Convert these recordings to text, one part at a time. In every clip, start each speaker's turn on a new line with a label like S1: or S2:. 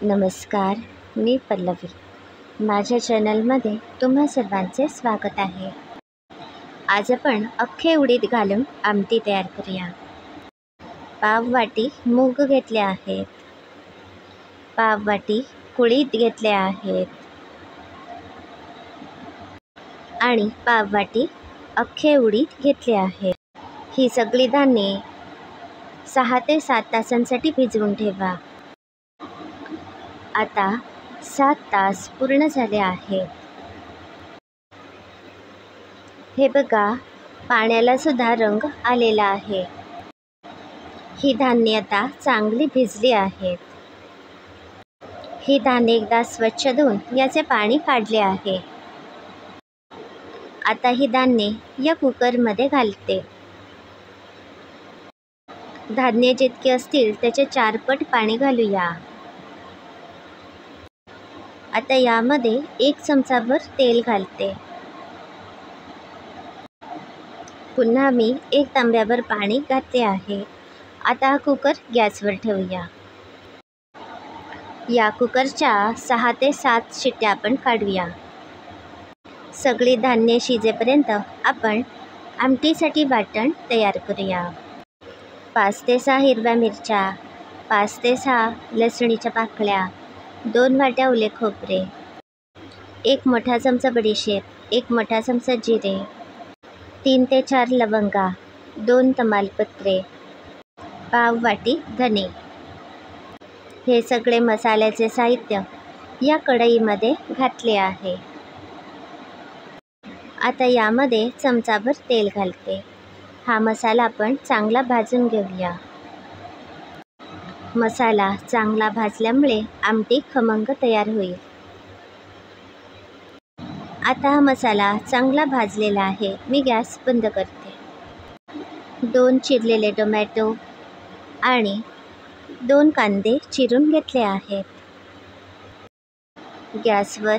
S1: नमस्कार, मी पल्लवी. माझ्या चॅनलमध्ये तुम्हा सर्वांचे स्वागत आहे. आज आपण अख्खे उडीद घालून आमटी तयार करूया. पाव वाटी मूग घेतले आहेत, पाव वाटी कुळीद घेतले आहेत आणि पाव वाटी अख्खे उडीद घेतले आहेत. ही सगळी धान्ये 6 ते 7 तासांसाठी भिजवून ठेवा. आता 7 तास पूर्ण झाले आहेत. हे बघा, पाण्याला सुद्धा रंग आलेला आहे. ही धान्ये आता चांगली भिजली आहेत. ही धान्ये एकदा स्वच्छ धुवून याचे पाणी काढले आहे. आता ही धान्ये या कुकरमध्ये घालते. धान्ये जितके असतील त्याचे 4 पट पाणी घालूया. आता यामध्ये 1 चमचाभर तेल घालते. पुन्हा मी 1 तांब्याभर पाणी घातले आहे. आता हा कुकर गॅसवर ठेवूया. या कुकरच्या 6 ते 7 शिट्ट्या आपण काढूया. सगळी धान्ये शिजेपर्यंत आपण आमटीसाठी वाटण तयार करूया. 5 ते 6 हिरव्या मिरच्या, 5 ते 6 लसणीच्या पाकळ्या, 2 वाट्या ओले खोबरे, 1 मोठा चमचा बडीशेप, 1 मोठा चमचा जिरे, 3 ते 4 लवंगा, 2 तमालपत्रे, पाव वाटी धने. हे सगळे मसाल्याचे साहित्य या कढईमध्ये घातले आहे. आता यामध्ये चमचाभर तेल घालते. हा मसाला आपण चांगला भाजून घेऊया. मसाला चांगला भाजल्यामुळे आमटी खमंग तयार होईल. आता हा मसाला चांगला भाजलेला आहे. मी गॅस बंद करते. 2 चिरलेले टोमॅटो आणि 2 कांदे चिरून घेतले आहेत. गॅसवर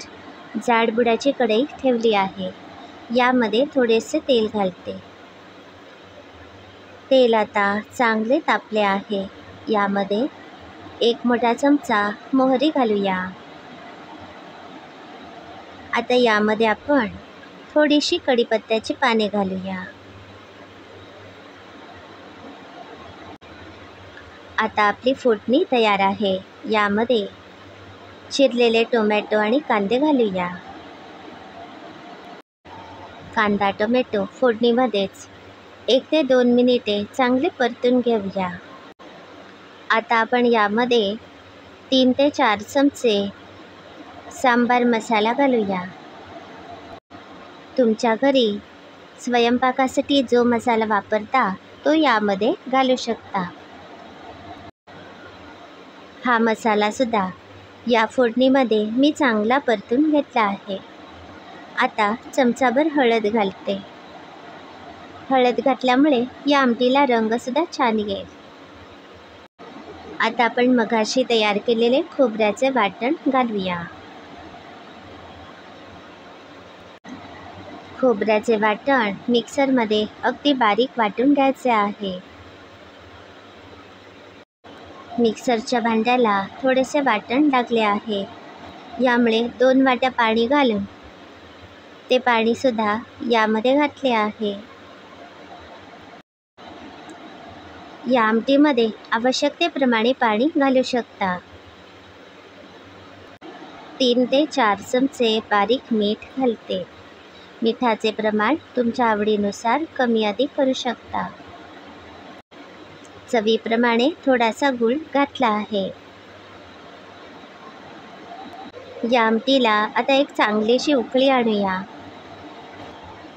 S1: जाडबुडाची कढई ठेवली आहे. यामध्ये थोडेसे तेल घालते. तेल आता चांगले तापले आहे. यामध्ये 1 मोठा चमचा मोहरी घालूया. आता यामध्ये आपण थोडीशी कढीपत्त्याची पाने घालूया. आता आपली फोडणी तयार आहे. यामध्ये चिरलेले टोमॅटो आणि कांदे घालूया. कांदा टोमॅटो फोडणीमध्येच 1 ते 2 मिनिटे चांगले परतून घेऊया. आता आपण यामध्ये 3 ते 4 चमचे सांबार मसाला घालूया. तुमच्या घरी स्वयंपाकासाठी जो मसाला वापरता तो यामध्ये घालू शकता. हा मसाला सुद्धा या फोडणीमध्ये मी चांगला परतून घेतला आहे. आता चमचाभर हळद घालते. हळद घातल्यामुळे या आमटीला रंगसुद्धा छान येईल. आता आपण मगाशी तयार केलेले खोबऱ्याचे वाटण घालूया. खोबऱ्याचे वाटण मिक्सरमध्ये अगदी बारीक वाटून घ्यायचे आहे. मिक्सरच्या भांड्याला थोडेसे वाटण लागले आहे. यामुळे 2 वाट्या पाणी घालून ते पाणीसुद्धा यामध्ये घातले आहे. या आमटीमध्ये आवश्यकतेप्रमाणे पाणी घालू शकता. 3 ते 4 चमचे बारीक मीठ घालते. मिठाचे प्रमाण तुमच्या आवडीनुसार कमी अधिक करू शकता. चवीप्रमाणे थोडासा गूळ घातला आहे. या आमटीला आता एक चांगलीशी उकळी आणूया.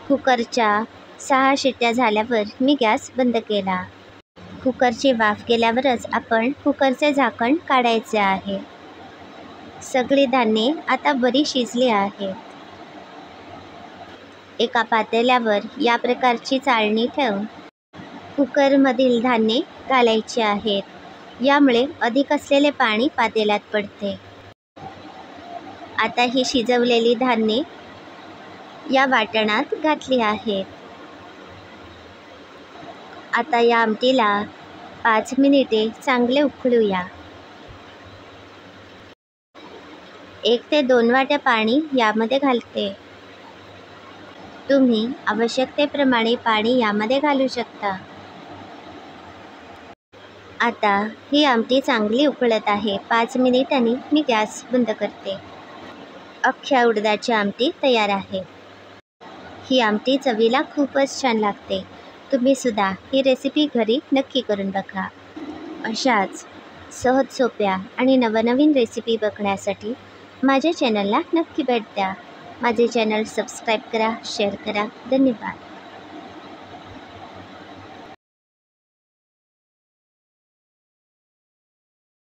S1: कुकरच्या 6 शिट्ट्या झाल्यावर मी गॅस बंद केला. कुकरची वाफ गेल्यावरच आपण कुकरचे झाकण काढायचे आहे. सगळी धान्ये आता बरी शिजली आहेत. एका पातेल्यावर या प्रकारची चाळणी ठेवून कुकरमधील धान्ये घालायची आहेत. यामुळे अधिक असलेले पाणी पातेल्यात पडते. आता ही शिजवलेली धान्ये या वाटणात घातली आहेत. आता या आमटीला 5 मिनिटे चांगले उकळूया. 1 ते 2 वाट्या पाणी यामध्ये घालते. तुम्ही आवश्यकतेप्रमाणे पाणी यामध्ये घालू शकता. आता ही आमटी चांगली उकळत आहे. 5 मिनिटांनी मी गॅस बंद करते. अख्ख्या उडदाची आमटी तयार आहे. ही आमटी चवीला खूपच छान लागते. तुम्ही सुद्धा ही रेसिपी घरी नक्की करून बघा. अशाच सहज सोप्या आणि नवनवीन रेसिपी बघण्यासाठी माझ्या चॅनलला नक्की भेट द्या. माझे चॅनल सबस्क्राईब करा, शेअर करा. धन्यवाद.